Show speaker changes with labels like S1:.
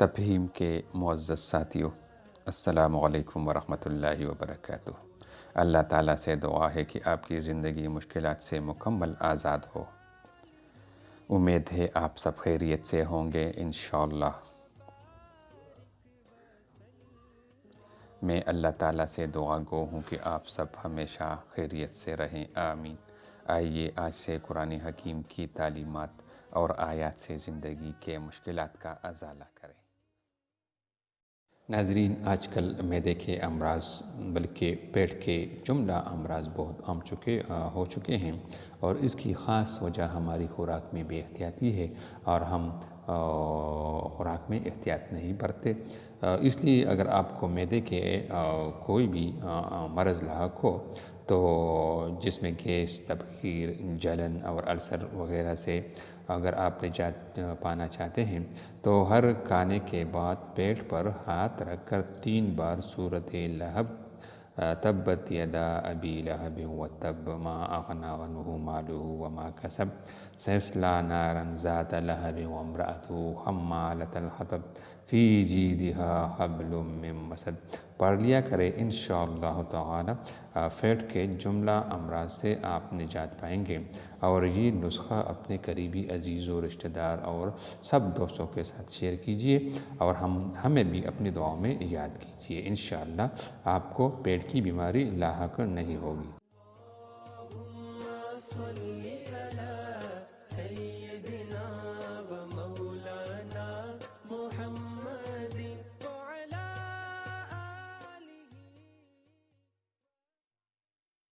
S1: تفہیم کے معزز ساتھیوں، السلام علیکم ورحمۃ اللہ وبرکاتہ۔ اللہ تعالیٰ سے دعا ہے کہ آپ کی زندگی مشکلات سے مکمل آزاد ہو۔ امید ہے آپ سب خیریت سے ہوں گے انشاءاللہ۔ میں اللہ تعالیٰ سے دعا گو ہوں کہ آپ سب ہمیشہ خیریت سے رہیں، آمین۔ آئیے آج سے قرآن حکیم کی تعلیمات اور آیات سے زندگی کے مشکلات کا ازالہ کریں۔ ناظرین، آج کل معدے کے امراض بلکہ پیٹ کے جملہ امراض بہت عام ہو چکے ہیں، اور اس کی خاص وجہ ہماری خوراک میں بے احتیاطی ہے، اور ہم خوراک میں احتیاط نہیں برتے۔ اس لیے اگر آپ کو معدے کے کوئی بھی مرض لاحق ہو تو جس میں گیس، تبخیر، جلن اور السر وغیرہ سے اگر آپ نجات پانا چاہتے ہیں تو ہر کھانے کے بعد پیٹ پر ہاتھ رکھ کر 3 بار سورۃ لہب تبت یدا ابی لہب وتب ما اغنی عنہ مالہ وما کسب سیصلی نارا ذات لہب وامرأتہ حمالۃ الحطب فی جیدہا حبل من مسد پڑھ لیا کرے۔ انشاءاللہ تعالی پیٹ کے جملہ امراض سے آپ نجات پائیں گے، اور یہ نسخہ اپنے قریبی عزیز و رشتہ دار اور سب دوستوں کے ساتھ شیئر کیجئے، اور ہمیں بھی اپنی دعاؤں میں یاد کیجئے۔ انشاءاللہ آپ کو پیٹ کی بیماری لاحق نہیں ہوگی۔